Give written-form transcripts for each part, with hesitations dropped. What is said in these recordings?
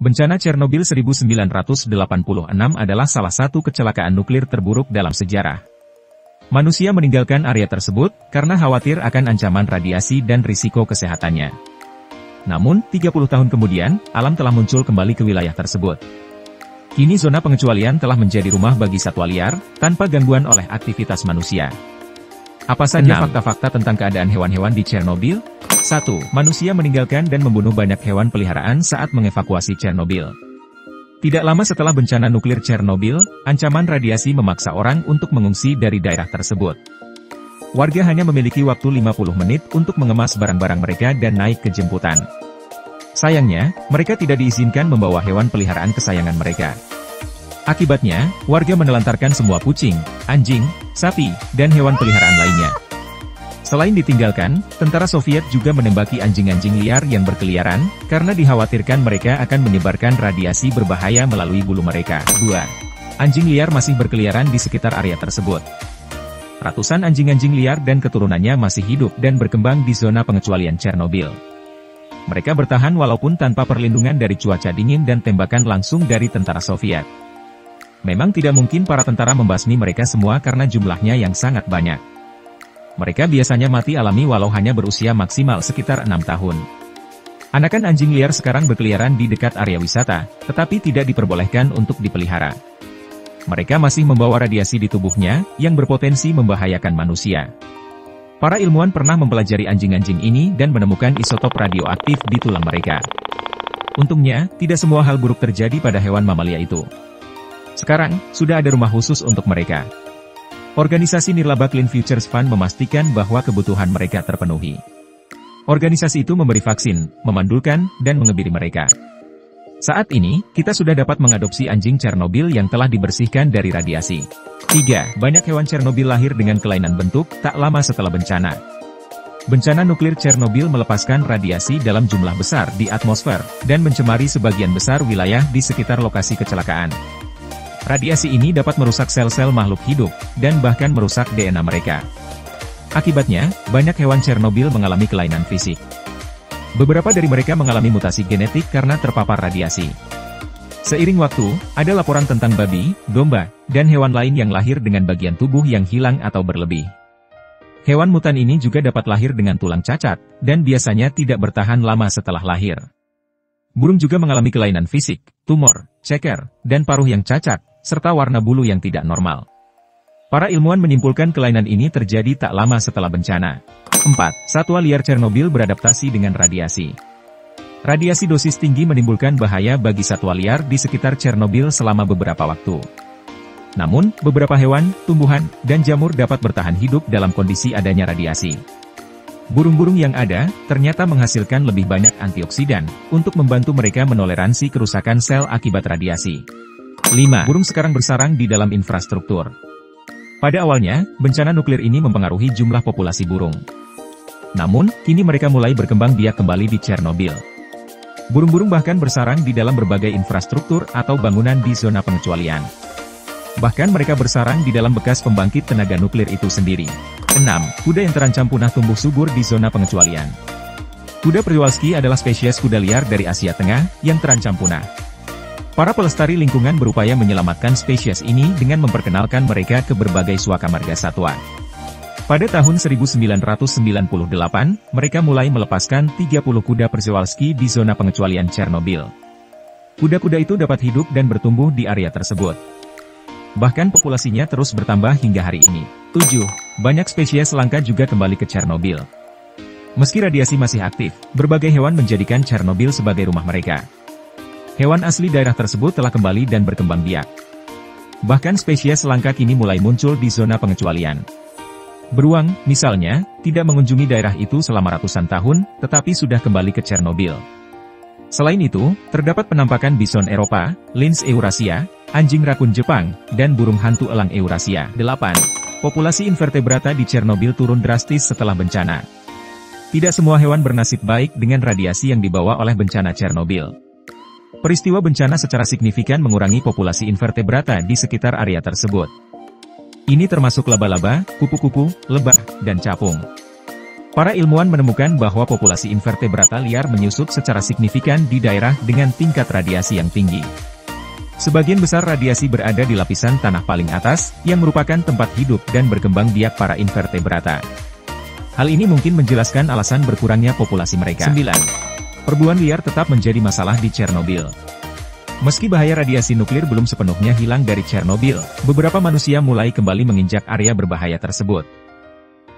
Bencana Chernobyl 1986 adalah salah satu kecelakaan nuklir terburuk dalam sejarah. Manusia meninggalkan area tersebut karena khawatir akan ancaman radiasi dan risiko kesehatannya. Namun, 30 tahun kemudian, alam telah muncul kembali ke wilayah tersebut. Kini zona pengecualian telah menjadi rumah bagi satwa liar, tanpa gangguan oleh aktivitas manusia. Apa saja fakta-fakta tentang keadaan hewan-hewan di Chernobyl? 1. Manusia meninggalkan dan membunuh banyak hewan peliharaan saat mengevakuasi Chernobyl. Tidak lama setelah bencana nuklir Chernobyl, ancaman radiasi memaksa orang untuk mengungsi dari daerah tersebut. Warga hanya memiliki waktu 50 menit untuk mengemas barang-barang mereka dan naik ke jemputan. Sayangnya, mereka tidak diizinkan membawa hewan peliharaan kesayangan mereka. Akibatnya, warga menelantarkan semua kucing, anjing, sapi, dan hewan peliharaan lainnya. Selain ditinggalkan, tentara Soviet juga menembaki anjing-anjing liar yang berkeliaran, karena dikhawatirkan mereka akan menyebarkan radiasi berbahaya melalui bulu mereka. 2. Anjing liar masih berkeliaran di sekitar area tersebut. Ratusan anjing-anjing liar dan keturunannya masih hidup dan berkembang di zona pengecualian Chernobyl. Mereka bertahan walaupun tanpa perlindungan dari cuaca dingin dan tembakan langsung dari tentara Soviet. Memang tidak mungkin para tentara membasmi mereka semua karena jumlahnya yang sangat banyak. Mereka biasanya mati alami walau hanya berusia maksimal sekitar 6 tahun. Anakan anjing liar sekarang berkeliaran di dekat area wisata, tetapi tidak diperbolehkan untuk dipelihara. Mereka masih membawa radiasi di tubuhnya, yang berpotensi membahayakan manusia. Para ilmuwan pernah mempelajari anjing-anjing ini dan menemukan isotop radioaktif di tulang mereka. Untungnya, tidak semua hal buruk terjadi pada hewan mamalia itu. Sekarang, sudah ada rumah khusus untuk mereka. Organisasi Nirlaba Clean Futures Fund memastikan bahwa kebutuhan mereka terpenuhi. Organisasi itu memberi vaksin, memandulkan, dan mengebiri mereka. Saat ini, kita sudah dapat mengadopsi anjing Chernobyl yang telah dibersihkan dari radiasi. 3. Banyak hewan Chernobyl lahir dengan kelainan bentuk, tak lama setelah bencana. Bencana nuklir Chernobyl melepaskan radiasi dalam jumlah besar di atmosfer, dan mencemari sebagian besar wilayah di sekitar lokasi kecelakaan. Radiasi ini dapat merusak sel-sel makhluk hidup, dan bahkan merusak DNA mereka. Akibatnya, banyak hewan Chernobyl mengalami kelainan fisik. Beberapa dari mereka mengalami mutasi genetik karena terpapar radiasi. Seiring waktu, ada laporan tentang babi, domba, dan hewan lain yang lahir dengan bagian tubuh yang hilang atau berlebih. Hewan mutan ini juga dapat lahir dengan tulang cacat, dan biasanya tidak bertahan lama setelah lahir. Burung juga mengalami kelainan fisik, tumor, ceker, dan paruh yang cacat, serta warna bulu yang tidak normal. Para ilmuwan menyimpulkan kelainan ini terjadi tak lama setelah bencana. 4. Satwa liar Chernobyl beradaptasi dengan radiasi. Radiasi dosis tinggi menimbulkan bahaya bagi satwa liar di sekitar Chernobyl selama beberapa waktu. Namun, beberapa hewan, tumbuhan, dan jamur dapat bertahan hidup dalam kondisi adanya radiasi. Burung-burung yang ada, ternyata menghasilkan lebih banyak antioksidan, untuk membantu mereka menoleransi kerusakan sel akibat radiasi. 5. Burung sekarang bersarang di dalam infrastruktur. Pada awalnya, bencana nuklir ini mempengaruhi jumlah populasi burung. Namun, kini mereka mulai berkembang biak kembali di Chernobyl. Burung-burung bahkan bersarang di dalam berbagai infrastruktur atau bangunan di zona pengecualian. Bahkan mereka bersarang di dalam bekas pembangkit tenaga nuklir itu sendiri. 6. Kuda yang terancam punah tumbuh subur di zona pengecualian. Kuda Przewalski adalah spesies kuda liar dari Asia Tengah, yang terancam punah. Para pelestari lingkungan berupaya menyelamatkan spesies ini dengan memperkenalkan mereka ke berbagai suaka marga satwa. Pada tahun 1998, mereka mulai melepaskan 30 kuda Przewalski di zona pengecualian Chernobyl. Kuda-kuda itu dapat hidup dan bertumbuh di area tersebut. Bahkan populasinya terus bertambah hingga hari ini. 7. Banyak spesies langka juga kembali ke Chernobyl. Meski radiasi masih aktif, berbagai hewan menjadikan Chernobyl sebagai rumah mereka. Hewan asli daerah tersebut telah kembali dan berkembang biak. Bahkan spesies langka kini mulai muncul di zona pengecualian. Beruang, misalnya, tidak mengunjungi daerah itu selama ratusan tahun, tetapi sudah kembali ke Chernobyl. Selain itu, terdapat penampakan bison Eropa, lynx Eurasia, anjing rakun Jepang, dan burung hantu elang Eurasia. 8. Populasi invertebrata di Chernobyl turun drastis setelah bencana. Tidak semua hewan bernasib baik dengan radiasi yang dibawa oleh bencana Chernobyl. Peristiwa bencana secara signifikan mengurangi populasi invertebrata di sekitar area tersebut. Ini termasuk laba-laba, kupu-kupu, lebah, dan capung. Para ilmuwan menemukan bahwa populasi invertebrata liar menyusut secara signifikan di daerah dengan tingkat radiasi yang tinggi. Sebagian besar radiasi berada di lapisan tanah paling atas, yang merupakan tempat hidup dan berkembang biak para invertebrata. Hal ini mungkin menjelaskan alasan berkurangnya populasi mereka. 9. Perburuan liar tetap menjadi masalah di Chernobyl. Meski bahaya radiasi nuklir belum sepenuhnya hilang dari Chernobyl, beberapa manusia mulai kembali menginjak area berbahaya tersebut.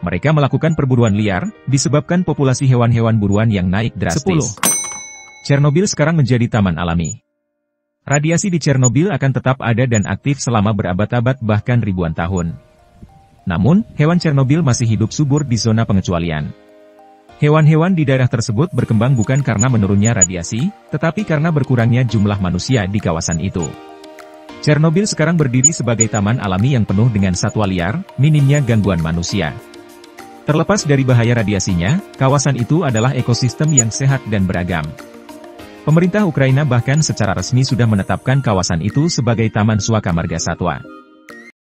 Mereka melakukan perburuan liar, disebabkan populasi hewan-hewan buruan yang naik drastis. 10. Chernobyl sekarang menjadi taman alami. Radiasi di Chernobyl akan tetap ada dan aktif selama berabad-abad bahkan ribuan tahun. Namun, hewan Chernobyl masih hidup subur di zona pengecualian. Hewan-hewan di daerah tersebut berkembang bukan karena menurunnya radiasi, tetapi karena berkurangnya jumlah manusia di kawasan itu. Chernobyl sekarang berdiri sebagai taman alami yang penuh dengan satwa liar, minimnya gangguan manusia. Terlepas dari bahaya radiasinya, kawasan itu adalah ekosistem yang sehat dan beragam. Pemerintah Ukraina bahkan secara resmi sudah menetapkan kawasan itu sebagai Taman Suaka Margasatwa.